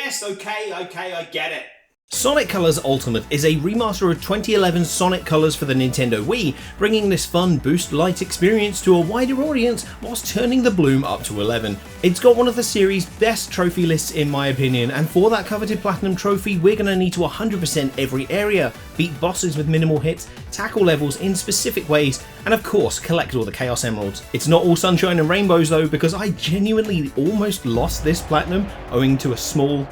yes, okay, I get it. Sonic Colors Ultimate is a remaster of 2011's Sonic Colors for the Nintendo Wii, bringing this fun boost light experience to a wider audience whilst turning the bloom up to 11. It's got one of the series' best trophy lists in my opinion, and for that coveted Platinum trophy we're going to need to 100% every area, beat bosses with minimal hits, tackle levels in specific ways, and of course collect all the Chaos Emeralds. It's not all sunshine and rainbows though, because I genuinely almost lost this Platinum owing to a small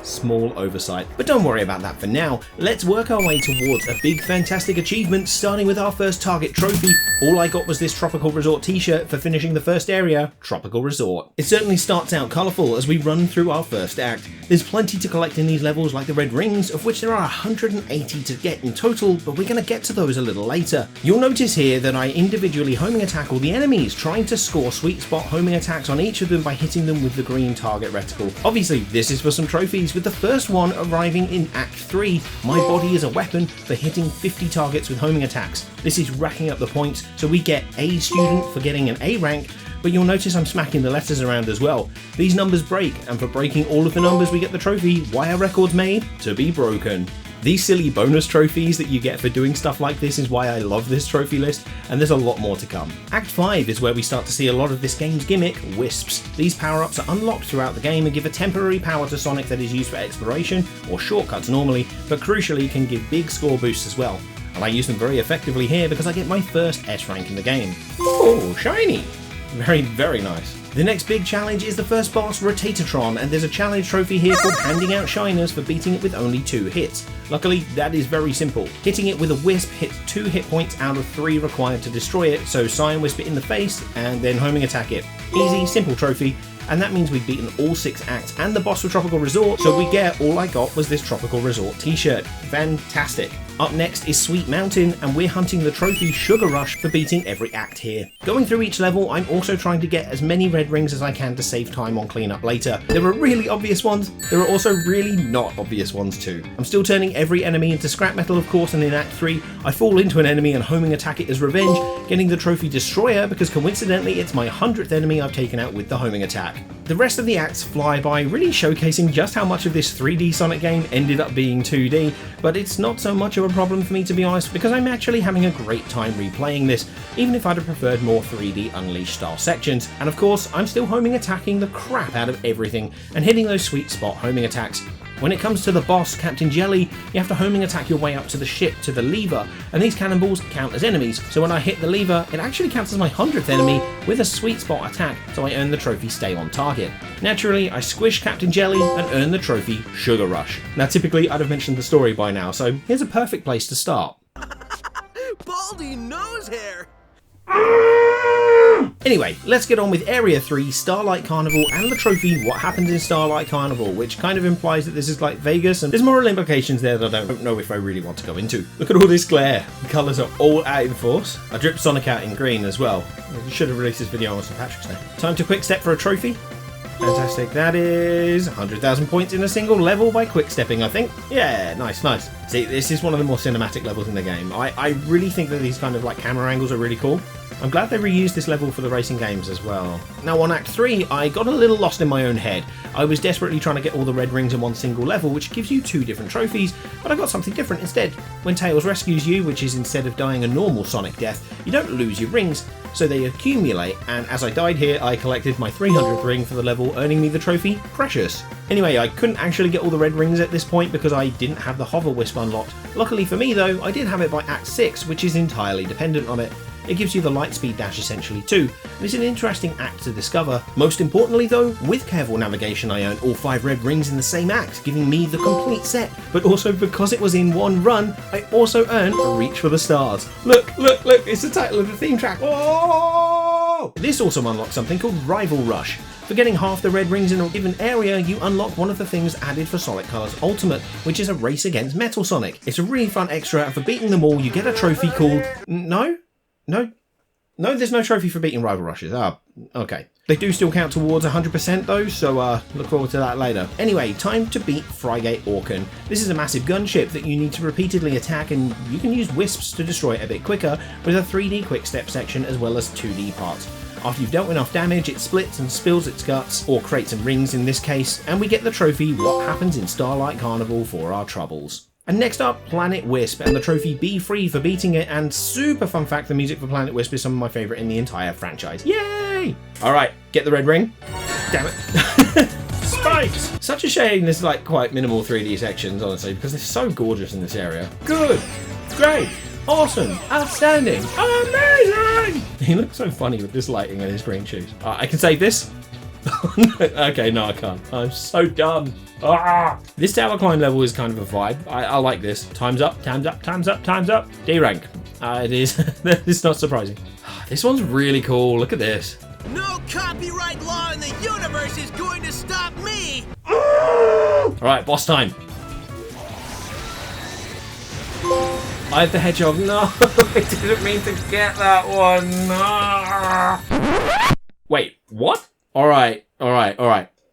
oversight. But don't worry about that for now. Let's work our way towards a big fantastic achievement, starting with our first target trophy. All I got was this Tropical Resort t-shirt for finishing the first area, Tropical Resort. It certainly starts out colourful as we run through our first act. There's plenty to collect in these levels, like the red rings, of which there are 180 to get in total, but we're going to get to those a little later. You'll notice here that I individually homing attack all the enemies, trying to score sweet spot homing attacks on each of them by hitting them with the green target reticle. Obviously this is for some trophies, with the first one arriving in Act 3. My body is a weapon for hitting 50 targets with homing attacks. This is racking up the points, so we get A student for getting an A rank, but you'll notice I'm smacking the letters around as well. These numbers break, and for breaking all of the numbers we get the trophy, why are records made? To be broken. These silly bonus trophies that you get for doing stuff like this is why I love this trophy list, and there's a lot more to come. Act 5 is where we start to see a lot of this game's gimmick, Wisps. These power-ups are unlocked throughout the game and give a temporary power to Sonic that is used for exploration, or shortcuts normally, but crucially can give big score boosts as well. And I use them very effectively here because I get my first S rank in the game. Oh, shiny! Very, very nice. The next big challenge is the first boss, Rotatatron, and there's a challenge trophy here called handing out shiners for beating it with only 2 hits. Luckily, that is very simple. Hitting it with a Wisp hits 2 hit points out of 3 required to destroy it, so Cyan Wisp it in the face and then homing attack it. Easy, simple trophy, and that means we've beaten all 6 acts and the boss for Tropical Resort, so we get all I got was this Tropical Resort t-shirt. Fantastic. Up next is Sweet Mountain, and we're hunting the trophy Sugar Rush for beating every act here. Going through each level, I'm also trying to get as many red rings as I can to save time on cleanup later. There are really obvious ones, there are also really not obvious ones too. I'm still turning every enemy into scrap metal of course, and in Act 3, I fall into an enemy and homing attack it as revenge, getting the trophy Destroyer because coincidentally it's my 100th enemy I've taken out with the homing attack. The rest of the acts fly by, really showcasing just how much of this 3D Sonic game ended up being 2D, but it's not so much of a problem for me to be honest, because I'm actually having a great time replaying this, even if I'd have preferred more 3D Unleashed style sections. And of course, I'm still homing attacking the crap out of everything and hitting those sweet spot homing attacks. When it comes to the boss, Captain Jelly, you have to homing attack your way up to the ship, to the lever, and these cannonballs count as enemies, so when I hit the lever, it actually counts as my 100th enemy with a sweet spot attack, so I earn the trophy Stay on Target. Naturally, I squish Captain Jelly and earn the trophy Sugar Rush. Now typically I'd have mentioned the story by now, so here's a perfect place to start. Baldy nose hair! Anyway, let's get on with Area 3, Starlight Carnival, and the trophy What Happens in Starlight Carnival, which kind of implies that this is like Vegas, and there's moral implications there that I don't know if I really want to go into. Look at all this glare. The colours are all out in force. I dripped Sonic out in green as well. I should have released this video on St. Patrick's Day. Time to quick step for a trophy. Fantastic, that is 100,000 points in a single level by quick stepping, I think. Yeah, nice. See, this is one of the more cinematic levels in the game. I really think that these kind of like camera angles are really cool. I'm glad they reused this level for the racing games as well. Now on Act 3, I got a little lost in my own head. I was desperately trying to get all the red rings in one single level, which gives you 2 different trophies, but I got something different instead. When Tails rescues you, which is instead of dying a normal Sonic death, you don't lose your rings, so they accumulate, and as I died here, I collected my 300th ring for the level, earning me the trophy Precious. Anyway, I couldn't actually get all the red rings at this point because I didn't have the Hover Wisp unlocked. Luckily for me though, I did have it by Act 6, which is entirely dependent on it. It gives you the Lightspeed Dash essentially too, and it's an interesting act to discover. Most importantly though, with careful navigation I earned all 5 red rings in the same act, giving me the complete set, but also because it was in one run, I also earned Reach for the Stars. Look, it's the title of the theme track. Oh! This also unlocks something called Rival Rush. For getting half the red rings in a given area, you unlock one of the things added for Sonic Colors Ultimate, which is a race against Metal Sonic. It's a really fun extra, and for beating them all, you get a trophy called... No, there's no trophy for beating Rival Rushes. Ah, okay. They do still count towards 100% though, so look forward to that later. Anyway, time to beat Frigate Orkan. This is a massive gunship that you need to repeatedly attack, and you can use Wisps to destroy it a bit quicker, with a 3D quick step section as well as 2D parts. After you've dealt enough damage, it splits and spills its guts, or creates some rings in this case, and we get the trophy What Happens in Starlight Carnival for our troubles. And next up, Planet Wisp, and the trophy Be Free for beating it, and super fun fact, the music for Planet Wisp is some of my favourite in the entire franchise. Yay! Alright, get the red ring. Damn it. Spikes! Such a shame there's like quite minimal 3D sections, honestly, because they're so gorgeous in this area. Good! Great! Awesome! Outstanding! Amazing! He looks so funny with this lighting and his green shoes. I can save this? Okay, no I can't. I'm so dumb. This tower climb level is kind of a vibe. I like this. Time's up, time's up, time's up, time's up. D rank. It is. It's not surprising. This one's really cool. Look at this. No copyright law in the universe is going to stop me! Alright, boss time. I have the hedgehog. No, I didn't mean to get that one. No. Wait, what? Alright.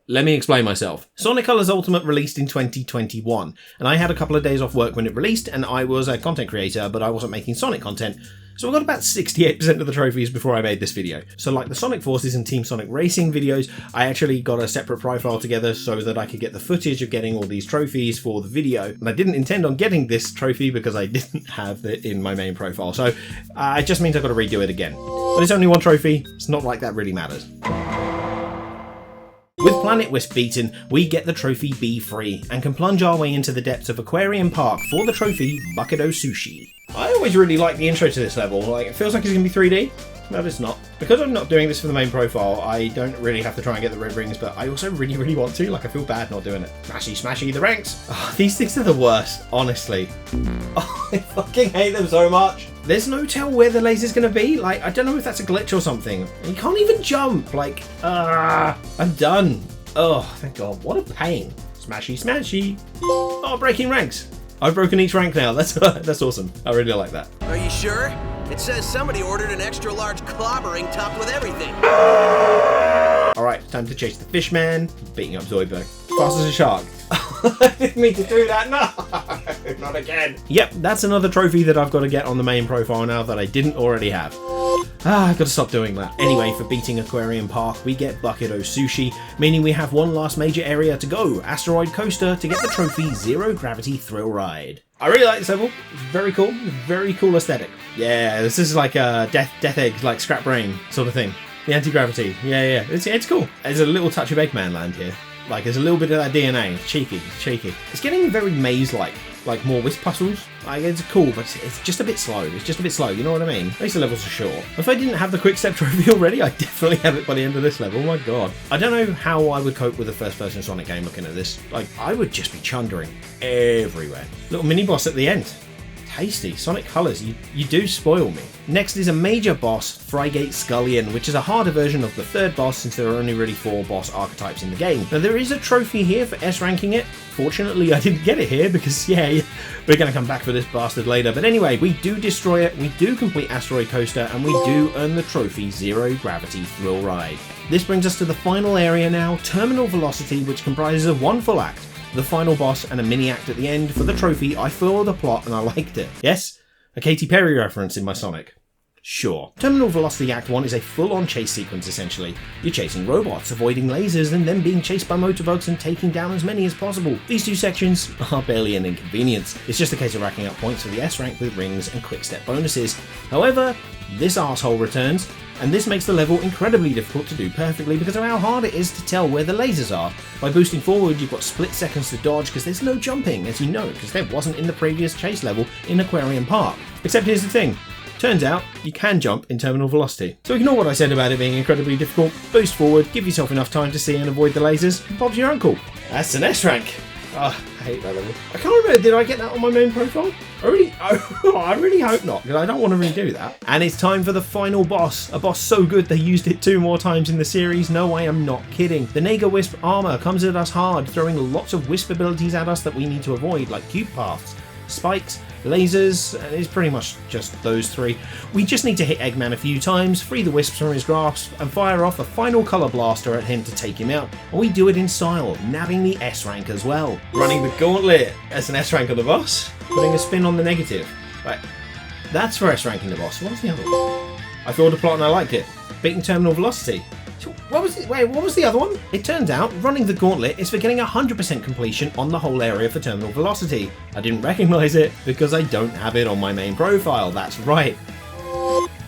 Let me explain myself. Sonic Colors Ultimate released in 2021, and I had a couple of days off work when it released, and I was a content creator, but I wasn't making Sonic content. So I got about 68% of the trophies before I made this video. So like the Sonic Forces and Team Sonic Racing videos, I actually got a separate profile together so that I could get the footage of getting all these trophies for the video. And I didn't intend on getting this trophy because I didn't have it in my main profile. So it just means I've got to redo it again. But it's only one trophy. It's not like that really matters. With Planet Wisp beaten, we get the trophy Be Free, and can plunge our way into the depths of Aquarium Park for the trophy Bucket O Sushi. I always really like the intro to this level, like it feels like it's going to be 3D, but it's not. Because I'm not doing this for the main profile, I don't really have to try and get the red rings, but I also really want to, like I feel bad not doing it. Smashy the ranks! Oh, these things are the worst, honestly. Oh, I fucking hate them so much. There's no tell where the laser's going to be, like I don't know if that's a glitch or something. You can't even jump, like, I'm done. Oh, thank God, what a pain. Smashy. Oh, breaking ranks. I've broken each rank now, that's awesome. I really like that. Are you sure? It says somebody ordered an extra large clobbering topped with everything. Alright, time to chase the fish man, beating up Zoidberg. Fast as a shark. I didn't mean to do that, no! Not again. Yep, that's another trophy that I've got to get on the main profile now that I didn't already have. I've got to stop doing that. Anyway, for beating Aquarium Park, we get Bucket O Sushi, meaning we have one last major area to go, Asteroid Coaster, to get the trophy Zero Gravity Thrill Ride. I really like this level. It's very cool aesthetic. Yeah, this is like a Death Egg, like Scrap Brain sort of thing. The anti-gravity, yeah, it's cool. There's a little touch of Eggman Land here. Like, there's a little bit of that DNA. Cheeky. It's getting very maze-like more Wisp puzzles. Like, it's cool, but it's just a bit slow. You know what I mean? At least the levels are short. If I didn't have the quick step trophy already, I'd definitely have it by the end of this level. Oh my God. I don't know how I would cope with a first-person Sonic game looking at this. Like, I would just be chundering everywhere. Little mini-boss at the end. Tasty. Sonic Colors, you do spoil me. Next is a major boss, Frygate Scullion, which is a harder version of the third boss since there are only really 4 boss archetypes in the game. Now there is a trophy here for S ranking it. Fortunately I didn't get it here because yeah, we're going to come back for this bastard later. But anyway, we do destroy it, we do complete Asteroid Coaster, and we do earn the trophy Zero Gravity Thrill Ride. This brings us to the final area now, Terminal Velocity, which comprises of one full act, the final boss, and a mini act at the end. For the trophy, I followed the plot and I liked it. Yes, a Katy Perry reference in my Sonic. Sure. Terminal Velocity Act 1 is a full-on chase sequence essentially. You're chasing robots, avoiding lasers, and then being chased by motorboats and taking down as many as possible. These 2 sections are barely an inconvenience. It's just a case of racking up points for the S rank with rings and quick step bonuses. However, this arsehole returns, and this makes the level incredibly difficult to do perfectly because of how hard it is to tell where the lasers are. By boosting forward, you've got split seconds to dodge because there's no jumping, as you know, because there wasn't in the previous chase level in Aquarium Park. Except here's the thing. Turns out, you can jump in Terminal Velocity. So ignore what I said about it being incredibly difficult, boost forward, give yourself enough time to see and avoid the lasers, and Bob's your uncle. That's an S rank. Oh, I hate that level. I can't remember, did I get that on my main profile? I really hope not, because I don't want to redo that. And it's time for the final boss. A boss so good they used it 2 more times in the series. No, I am not kidding. The Nega Wisp armor comes at us hard, throwing lots of Wisp abilities at us that we need to avoid, like cube paths, spikes, lasers. It's pretty much just those 3. We just need to hit Eggman a few times, free the Wisps from his grasp, and fire off a final colour blaster at him to take him out. And we do it in style, nabbing the S rank as well. Running the gauntlet as an S rank on the boss, putting a spin on the negative. Right, that's for S ranking the boss. What's the other one? I thought the plot and I liked it. Beating terminal velocity. What was it? Wait, what was the other one? It turns out running the gauntlet is for getting 100% completion on the whole area for terminal velocity. I didn't recognise it because I don't have it on my main profile, that's right.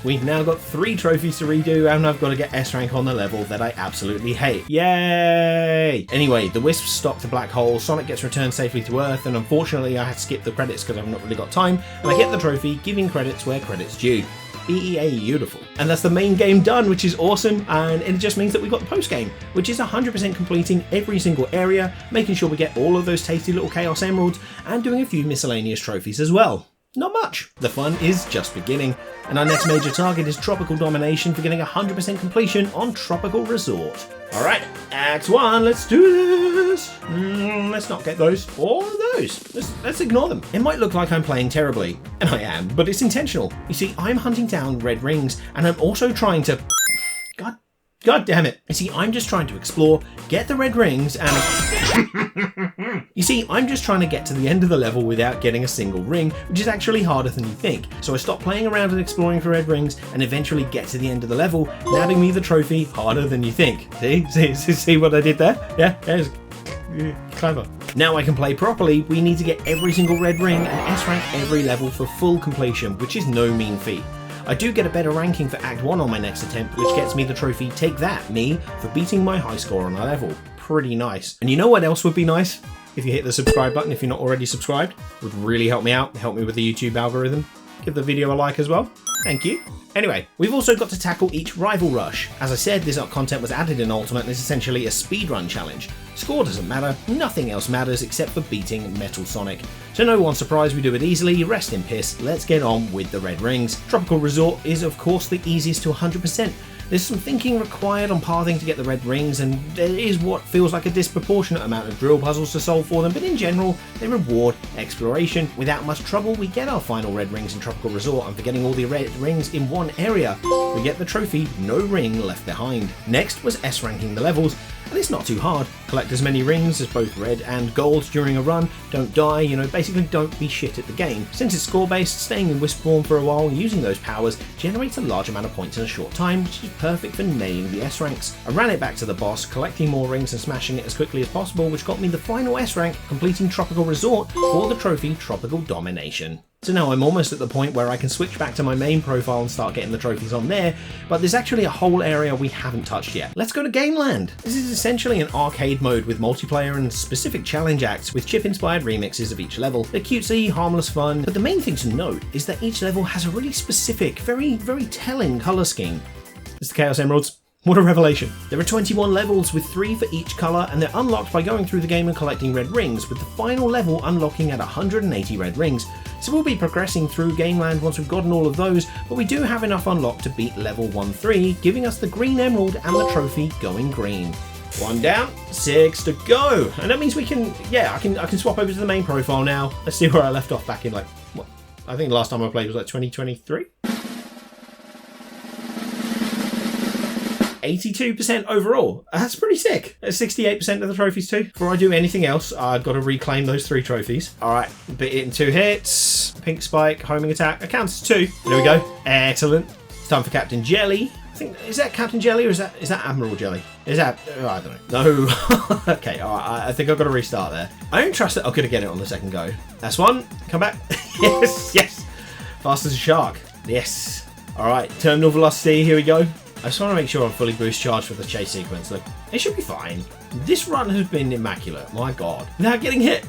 We've now got 3 trophies to redo and I've got to get S rank on the level that I absolutely hate. Yay! Anyway, the Wisp stopped the black hole, Sonic gets returned safely to Earth, and unfortunately I had to skip the credits because I've not really got time, and I get the trophy, giving credits where credits due. Beautiful. And that's the main game done, which is awesome, and it just means that we've got the post game, which is 100% completing every single area, making sure we get all of those tasty little Chaos Emeralds, and doing a few miscellaneous trophies as well. Not much. The fun is just beginning, and our next major target is Tropical Domination for getting 100% completion on Tropical Resort. Alright, Act 1, let's do this! Let's not get those, or those. Let's ignore them. It might look like I'm playing terribly, and I am, but it's intentional. You see, I'm hunting down red rings, and I'm also trying to... God damn it. You see, I'm just trying to explore, get the red rings, and... You see, I'm just trying to get to the end of the level without getting a single ring, which is actually harder than you think. So I stop playing around and exploring for red rings and eventually get to the end of the level, nabbing me the trophy harder than you think. See what I did there? Yeah, it's clever. Now I can play properly, we need to get every single red ring and S rank every level for full completion, which is no mean feat. I do get a better ranking for Act 1 on my next attempt, which gets me the trophy Take That, me, for beating my high score on a level. Pretty nice. And you know what else would be nice? If you hit the subscribe button if you're not already subscribed. Would really help me out, help me with the YouTube algorithm. Give the video a like as well. Thank you. Anyway, we've also got to tackle each rival rush. As I said, this content was added in Ultimate and is essentially a speedrun challenge. Score doesn't matter, nothing else matters except for beating Metal Sonic. So no one surprised we do it easily, rest in piss, let's get on with the red rings. Tropical Resort is of course the easiest to 100%. There's some thinking required on pathing to get the red rings, and there is what feels like a disproportionate amount of drill puzzles to solve for them, but in general, they reward exploration. Without much trouble, we get our final red rings in Tropical Resort, and for getting all the red rings in one area, we get the trophy No Ring Left Behind. Next was S ranking the levels, and it's not too hard. Collect as many rings as both red and gold during a run, don't die, basically don't be shit at the game. Since it's score based, staying in Wisp form for a while and using those powers generates a large amount of points in a short time, which is perfect for nailing the S ranks. I ran it back to the boss, collecting more rings and smashing it as quickly as possible, which got me the final S rank, completing Tropical Resort for the trophy Tropical Domination. So now I'm almost at the point where I can switch back to my main profile and start getting the trophies on there, but there's actually a whole area we haven't touched yet. Let's go to Gameland. This is essentially an arcade mode with multiplayer and specific challenge acts with chip-inspired remixes of each level. They're cutesy, harmless fun, but the main thing to note is that each level has a really specific, very telling colour scheme. It's the Chaos Emeralds. What a revelation. There are 21 levels with 3 for each colour, and they're unlocked by going through the game and collecting red rings, with the final level unlocking at 180 red rings. So we'll be progressing through Gameland once we've gotten all of those, but we do have enough unlocked to beat level 1-3, giving us the green emerald and the trophy Going Green. 1 down, 6 to go. And that means we can, I can swap over to the main profile now. Let's see where I left off back in I think the last time I played was 2023? 82% overall. That's pretty sick. 68% of the trophies too. Before I do anything else, I've got to reclaim those 3 trophies. Alright, beat it in 2 hits. Pink Spike, homing attack. That counts as 2. There we go. Excellent. It's time for Captain Jelly. I think, is that Captain Jelly or is that Admiral Jelly? Is that... Oh, I don't know. No. Okay, alright. I think I've got to restart there. I don't trust that I'm going to get it on the second go. That's one. Come back. Yes. Fast as a shark. Yes. Alright, terminal velocity. Here we go. I just want to make sure I'm fully boost charged for the chase sequence. Look, it should be fine. This run has been immaculate. My god. Without getting hit.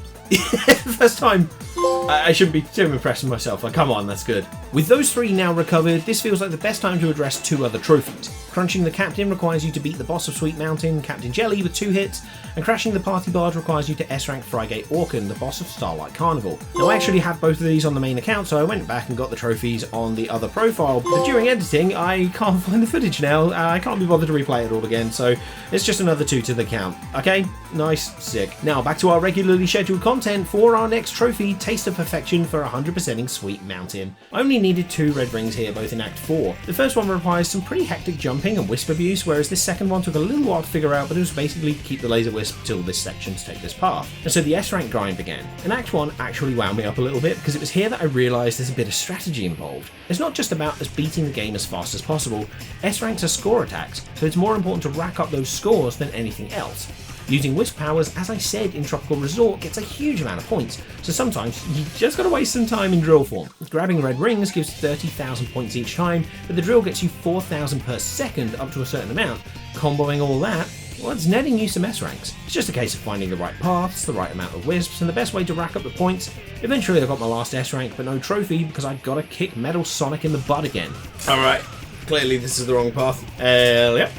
First time. I shouldn't be too impressed with myself. Come on, that's good. With those 3 now recovered, this feels like the best time to address 2 other trophies. Crunching the Captain requires you to beat the boss of Sweet Mountain, Captain Jelly, with 2 hits, and crashing the Party Barge requires you to S-rank Frygate Orkin, the boss of Starlight Carnival. Now I actually have both of these on the main account, so I went back and got the trophies on the other profile, but during editing I can't find the footage now. I can't be bothered to replay it all again, so let's just another 2 to the count. Okay, nice, sick. Now back to our regularly scheduled content for our next trophy, Taste of Perfection for 100%ing Sweet Mountain. I only needed 2 red rings here, both in Act 4. The first one requires some pretty hectic jumping and wisp abuse, whereas this second one took a little while to figure out, but it was basically keep the laser wisp till this section to take this path. And so the S rank grind began. And Act 1 actually wound me up a little bit, because it was here that I realised there's a bit of strategy involved. It's not just about us beating the game as fast as possible. S ranks are score attacks, so it's more important to rack up those scores than anything else. Using Wisp powers, as I said in Tropical Resort, gets a huge amount of points, so sometimes you just gotta waste some time in drill form. Grabbing red rings gives 30,000 points each time, but the drill gets you 4,000 per second up to a certain amount. Comboing all that, well, it's netting you some S ranks. It's just a case of finding the right paths, the right amount of wisps, and the best way to rack up the points. Eventually I got my last S rank, but no trophy, because I gotta kick Metal Sonic in the butt again. Alright, clearly this is the wrong path. Yep.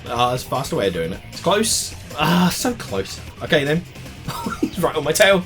There's a faster way of doing it. It's close. So close. Okay then. He's right on my tail.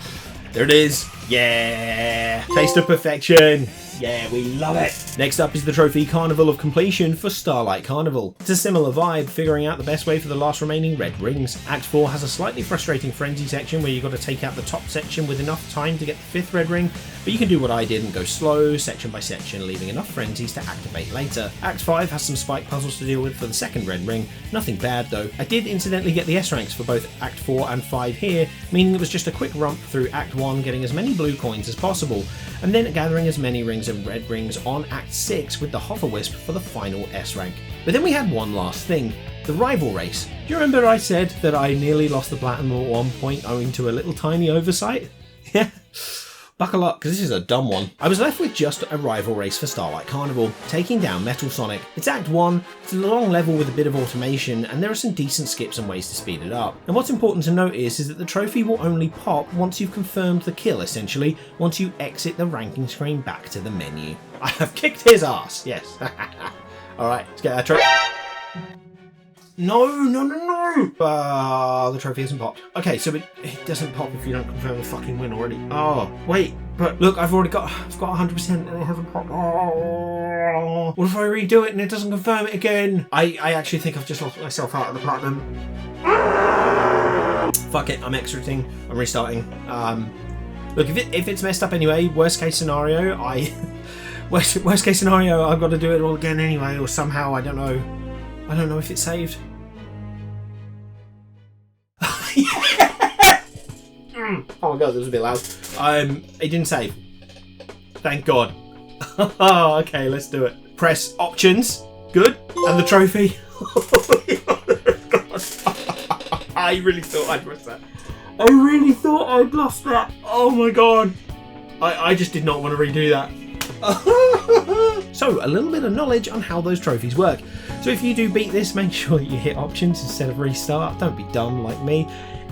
There it is. Yeah. Taste of Perfection. Yeah, we love it. Next up is the Trophy Carnival of Completion for Starlight Carnival. It's a similar vibe, figuring out the best way for the last remaining red rings. Act 4 has a slightly frustrating frenzy section where you've got to take out the top section with enough time to get the 5th red ring, but you can do what I did and go slow, section by section, leaving enough frenzies to activate later. Act 5 has some spike puzzles to deal with for the 2nd red ring. Nothing bad though. I did incidentally get the S ranks for both Act 4 and 5 here, meaning it was just a quick romp through Act 1, getting as many blue coins as possible, and then gathering as many rings and red rings on Act 6 with the Hover Wisp for the final S rank. But then we had one last thing, the rival race. Do you remember I said that I nearly lost the platinum at one point owing to a little tiny oversight? Yeah. Buckle up, because this is a dumb one. I was left with just a rival race for Starlight Carnival, taking down Metal Sonic. It's Act 1, it's a long level with a bit of automation, and there are some decent skips and ways to speed it up. And what's important to notice is that the trophy will only pop once you've confirmed the kill, essentially, once you exit the ranking screen back to the menu. I have kicked his ass, yes. Alright, let's get that trophy. No! The trophy hasn't popped. Okay, so it doesn't pop if you don't confirm the fucking win already. Oh, wait, but look, I've got 100% and it hasn't popped. Oh, what if I redo it and it doesn't confirm it again? I actually think I've just lost myself out of the platinum. Fuck it, I'm exiting. I'm restarting. Look, if it's messed up anyway, worst case scenario, worst case scenario, I've got to do it all again anyway, or somehow, I don't know if it's saved. Oh my god, that was a bit loud. It didn't save. Thank god. Okay, let's do it. Press options. Good. And the trophy. I really thought I'd missed that. I really thought I'd lost that. Oh my god. I just did not want to redo that. So, a little bit of knowledge on how those trophies work. So if you do beat this, make sure you hit options instead of restart. Don't be dumb like me.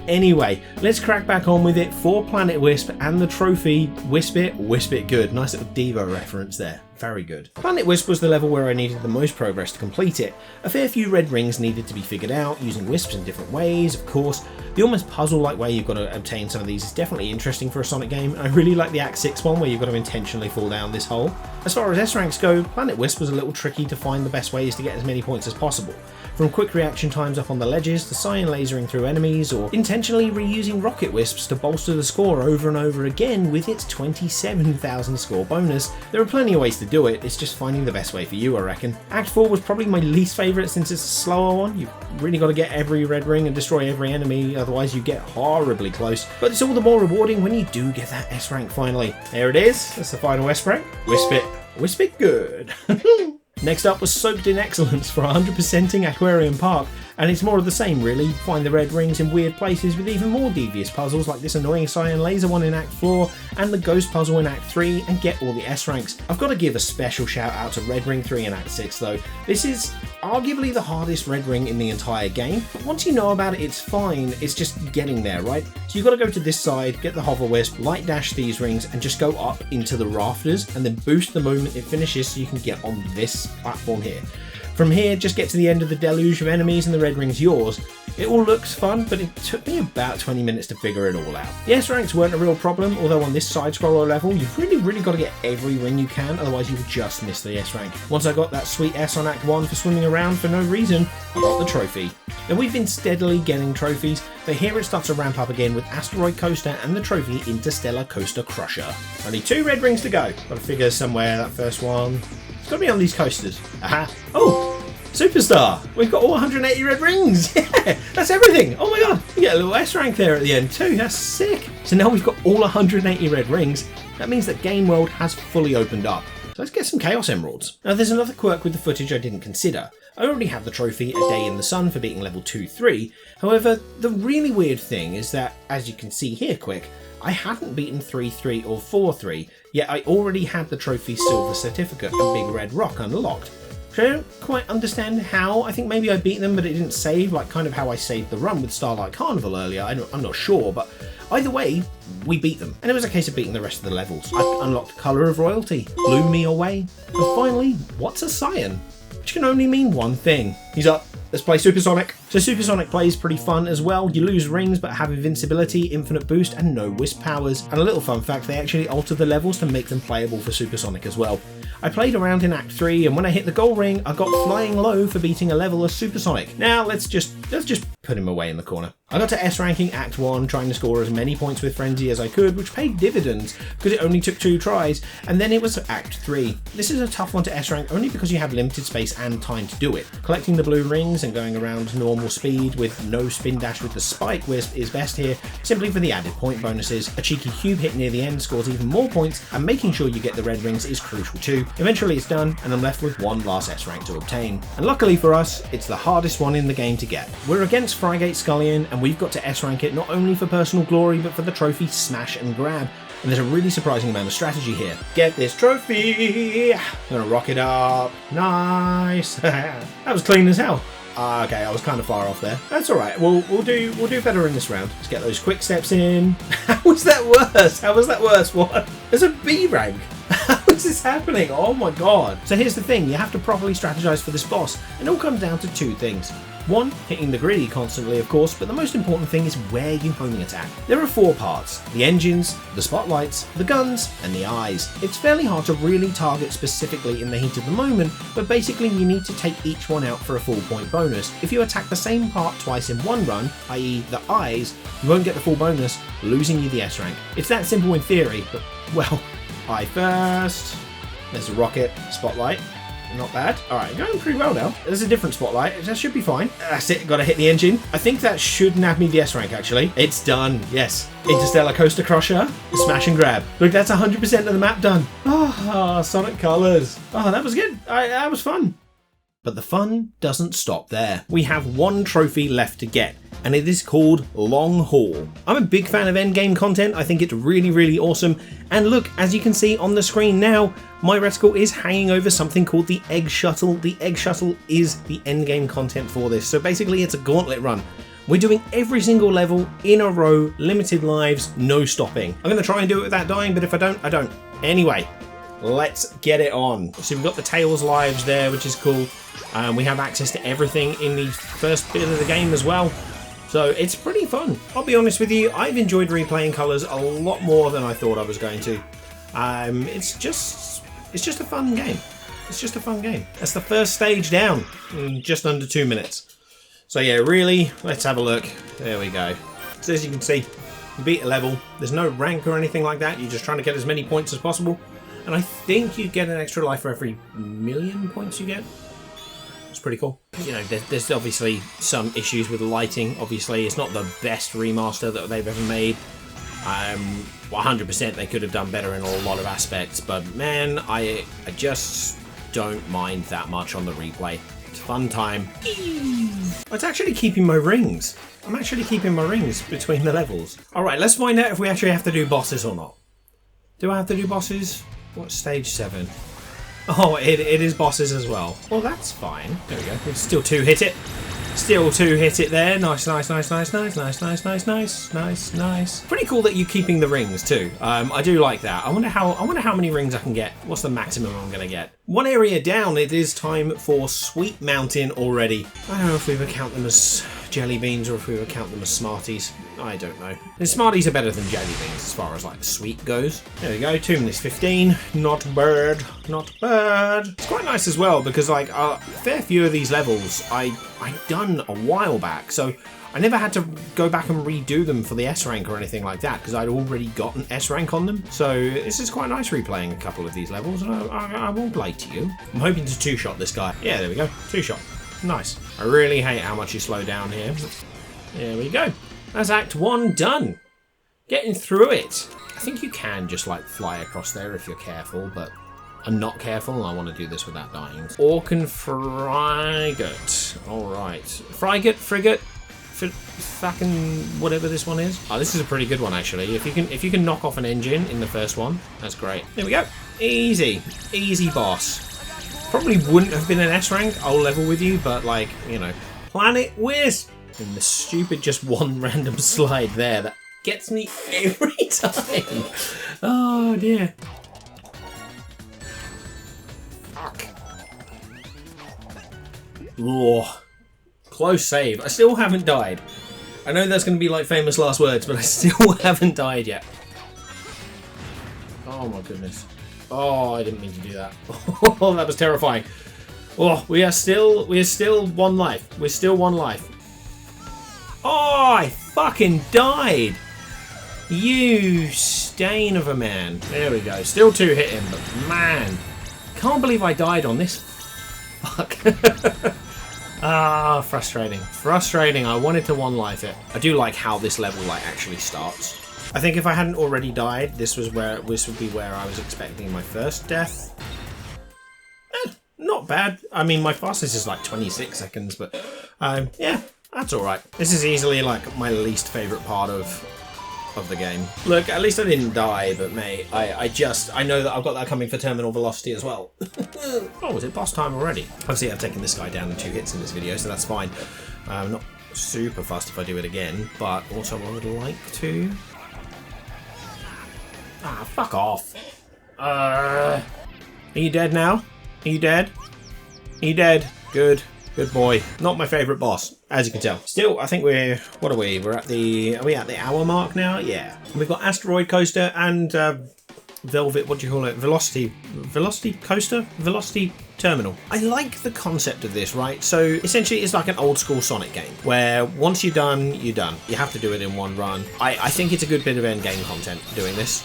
Anyway, let's crack back on with it for Planet Wisp and the trophy Wisp It good. Nice little diva reference there. Very good. Planet Wisp was the level where I needed the most progress to complete it. A fair few red rings needed to be figured out, using wisps in different ways, of course. The almost puzzle-like way you've got to obtain some of these is definitely interesting for a Sonic game. I really like the Act 6 one where you've got to intentionally fall down this hole. As far as S ranks go, Planet Wisp was a little tricky to find the best ways to get as many points as possible. From quick reaction times up on the ledges, to cyan lasering through enemies, or intentionally reusing rocket wisps to bolster the score over and over again with its 27,000 score bonus. There are plenty of ways to do it, it's just finding the best way for you, I reckon. Act 4 was probably my least favourite since it's a slower one. You've really got to get every red ring and destroy every enemy, otherwise you get horribly close. But it's all the more rewarding when you do get that S rank finally. There it is, that's the final S rank. Wisp it good. Next up was Soaked in Excellence for 100%ing Aquarium Park, and it's more of the same really. Find the red rings in weird places with even more devious puzzles like this annoying cyan laser one in Act 4 and the ghost puzzle in Act 3 and get all the S ranks. I've got to give a special shout out to Red Ring 3 in Act 6 though. This is arguably the hardest red ring in the entire game, but once you know about it it's fine, it's just getting there, right? So you've got to go to this side, get the hover wisp, light dash these rings and just go up into the rafters and then boost the moment it finishes so you can get on this platform here. From here, just get to the end of the deluge of enemies and the red ring's yours. It all looks fun, but it took me about 20 minutes to figure it all out. The S ranks weren't a real problem, although on this side-scroller level, you've really got to get every ring you can, otherwise you'll just miss the S rank. Once I got that sweet S on Act 1 for swimming around for no reason, I got the trophy. Now we've been steadily getting trophies, but here it starts to ramp up again with Asteroid Coaster and the trophy Interstellar Coaster Crusher. Only 2 red rings to go. Got to figure somewhere that first one. It's got to be on these coasters. Aha! Oh! Superstar! We've got all 180 red rings! Yeah! That's everything! Oh my god! You get a little S rank there at the end too, that's sick! So now we've got all 180 red rings. That means that Game World has fully opened up. So let's get some Chaos Emeralds. Now there's another quirk with the footage I didn't consider. I already have the trophy A Day in the Sun for beating level 2-3. However, the really weird thing is that, as you can see here quick, I hadn't beaten 3-3 or 4-3, yet I already had the trophy Silver Certificate and Big Red Rock unlocked. I don't quite understand how. I think maybe I beat them but it didn't save, like kind of how I saved the run with Starlight Carnival earlier. I'm not sure, but either way, we beat them. And it was a case of beating the rest of the levels. I unlocked Colour of Royalty, blew me away. And finally, what's a Scion? Which can only mean one thing. He's up. Let's play Supersonic. So Supersonic play is pretty fun as well. You lose rings but have invincibility, infinite boost and no Wisp powers. And a little fun fact, they actually altered the levels to make them playable for Supersonic as well. I played around in Act 3 and when I hit the gold ring, I got Flying Low for beating a level of Supersonic. Now let's just put him away in the corner. I got to S ranking Act 1, trying to score as many points with Frenzy as I could, which paid dividends because it only took 2 tries, and then it was Act 3. This is a tough one to S rank only because you have limited space and time to do it. Collecting the blue rings and going around normal speed with no spin dash with the Spike Wisp is best here, simply for the added point bonuses. A cheeky cube hit near the end scores even more points, and making sure you get the red rings is crucial too. Eventually it's done, and I'm left with one last S rank to obtain. And luckily for us, it's the hardest one in the game to get. We're against Frygate Scullion, and we've got to S rank it not only for personal glory, but for the trophy Smash and Grab. And there's a really surprising amount of strategy here. Get this trophy! I'm gonna rock it up. Nice! That was clean as hell. Okay, I was kind of far off there. That's alright, we'll do better in this round. Let's get those quick steps in. How was that worse? How was that worse? What? There's a B rank. How is this happening? Oh my god. So here's the thing, you have to properly strategize for this boss, and it all comes down to 2 things. 1, hitting the griddy constantly of course, but the most important thing is where you homing attack. There are 4 parts: the engines, the spotlights, the guns, and the eyes. It's fairly hard to really target specifically in the heat of the moment, but basically you need to take each one out for a full point bonus. If you attack the same part twice in one run, i.e. the eyes, you won't get the full bonus, losing you the S rank. It's that simple in theory, but well, eye first. There's a rocket, spotlight. Not bad. Alright, going pretty well now. There's a different spotlight. That should be fine. That's it. Gotta hit the engine. I think that should nab me the S rank, actually. It's done. Yes. Interstellar Coaster Crusher. Smash and grab. Look, that's 100% of the map done. Ah, Sonic Colors. Oh, that was good. That was fun. But the fun doesn't stop there. We have 1 trophy left to get, and it is called Long Haul. I'm a big fan of endgame content. I think it's really awesome. And look, as you can see on the screen now, my reticle is hanging over something called the Egg Shuttle. The Egg Shuttle is the endgame content for this. So basically it's a gauntlet run. We're doing every single level in a row, limited lives, no stopping. I'm gonna try and do it without dying, but if I don't, I don't. Anyway, let's get it on. So we've got the Tails lives there, which is cool. We have access to everything in the first bit of the game as well. So it's pretty fun. I'll be honest with you, I've enjoyed replaying Colours a lot more than I thought I was going to. It's just a fun game. It's just a fun game. That's the first stage down in just under 2 minutes. So yeah, really, let's have a look. There we go. So as you can see, you beat a level. There's no rank or anything like that. You're just trying to get as many points as possible. And I think you get an extra life for every 1,000,000 points you get. It's pretty cool. You know, there's obviously some issues with the lighting. Obviously, it's not the best remaster that they've ever made. 100% they could have done better in a lot of aspects, but man, I just don't mind that much on the replay. It's a fun time. It's actually keeping my rings. I'm actually keeping my rings between the levels. Alright, let's find out if we actually have to do bosses or not. Do I have to do bosses? What's stage 7? Oh, it is bosses as well. Well, that's fine. There we go. We can still 2-hit it. Still 2 hit it there. Nice, nice, nice, nice, nice, nice, nice, nice, nice, nice, nice. Pretty cool that you're keeping the rings too. I do like that. I wonder how many rings I can get. What's the maximum I'm gonna get? One area down. It is time for Sweet Mountain already. I don't know if we would count them as jelly beans or if we would count them as Smarties. I don't know. The Smarties are better than jelly beans as far as like sweet goes. There we go. 2 minutes 15. Not bad. Not bad. It's quite nice as well because like a fair few of these levels I'd done a while back, so I never had to go back and redo them for the S rank or anything like that because I'd already got an S rank on them. So this is quite nice replaying a couple of these levels, and I won't lie to you. I'm hoping to 2-shot this guy. Yeah, there we go. 2-shot. Nice. I really hate how much you slow down here. There we go. That's Act 1 done. Getting through it. I think you can just like fly across there if you're careful, but I'm not careful and I want to do this without dying. Orcan Frigate. Alright. Frigate. Fucking whatever this one is. Oh, this is a pretty good one actually. If you can knock off an engine in the first one, that's great. There we go. Easy. Easy boss. Probably wouldn't have been an S rank, I'll level with you, but like, you know. Planet Wisp! And the stupid just one random slide there that gets me every time. Oh dear. Fuck. Oh, close save. I still haven't died. I know that's going to be like famous last words, but I still haven't died yet. Oh my goodness. Oh, I didn't mean to do that. Oh, that was terrifying. Oh, we are still 1 life. We're still 1 life. Oh, I fucking died. You stain of a man. There we go. Still 2 hit him, but man, can't believe I died on this. Fuck. Ah, frustrating. Frustrating. I wanted to 1 life it. I do like how this level like actually starts. I think if I hadn't already died, this would be where I was expecting my first death. Not bad. I mean, my fastest is like 26 seconds, but yeah, that's all right. This is easily like my least favorite part of the game. Look, at least I didn't die, but mate, I know that I've got that coming for terminal velocity as well. Oh, is it boss time already? Obviously, I've taken this guy down in 2 hits in this video, so that's fine. I'm not super fast if I do it again, but also I would like to. Ah, fuck off. Are you dead now? Are you dead? Are you dead? Good. Good boy. Not my favourite boss, as you can tell. Still, I think what are we? Are we at the hour mark now? Yeah. We've got Asteroid Coaster and Velvet, what do you call it? Velocity Coaster? Velocity Terminal. I like the concept of this, right? So essentially it's like an old school Sonic game where once you're done, you're done. You have to do it in 1 run. I think it's a good bit of endgame content doing this.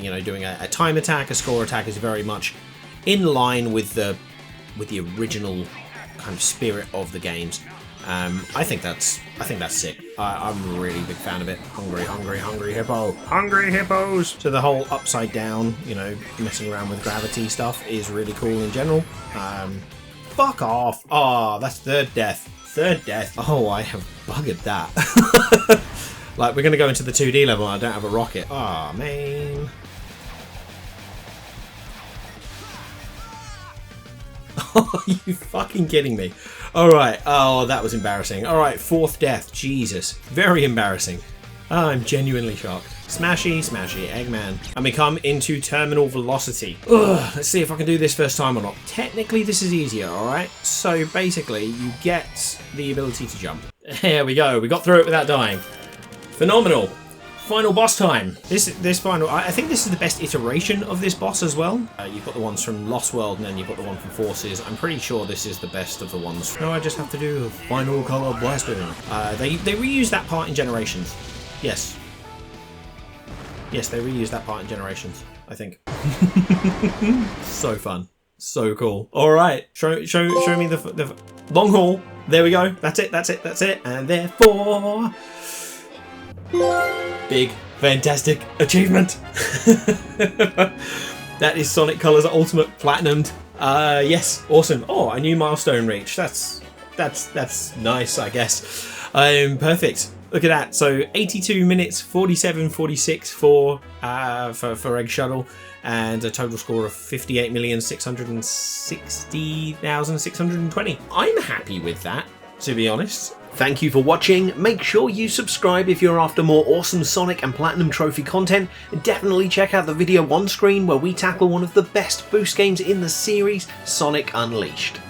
You know, doing a time attack, a score attack is very much in line with the original kind of spirit of the games. I think that's sick. I'm a really big fan of it. Hungry hippo. Hungry hippos! So the whole upside down, you know, messing around with gravity stuff is really cool in general. Fuck off. Oh, that's 3rd death. 3rd death. Oh, I have buggered that. Like, we're going to go into the 2D level and I don't have a rocket. Oh, man. Are you fucking kidding me? Alright, oh, that was embarrassing. Alright, 4th death. Jesus. Very embarrassing. Oh, I'm genuinely shocked. Smashy, Eggman. And we come into terminal velocity. Ugh, let's see if I can do this first time or not. Technically, this is easier, alright? So basically, you get the ability to jump. There we go. We got through it without dying. Phenomenal. Final boss time. This final, I think this is the best iteration of this boss as well. You've got the ones from Lost World and then you've got the one from Forces. I'm pretty sure this is the best of the ones. No, I just have to do final color blaster. They reuse that part in Generations. Yes. Yes, they reuse that part in Generations, I think. So fun. So cool. All right. Show me the long haul. There we go. That's it. And therefore... Big, fantastic achievement. That is Sonic Colors Ultimate Platinumed. Yes, awesome. Oh, a new milestone reached. That's nice, I guess. Perfect. Look at that. So 82 minutes 47:46 for Egg Shuttle, and a total score of 58,660,620. I'm happy with that, to be honest. Thank you for watching. Make sure you subscribe if you're after more awesome Sonic and Platinum Trophy content. Definitely check out the video on screen where we tackle one of the best boost games in the series, Sonic Unleashed.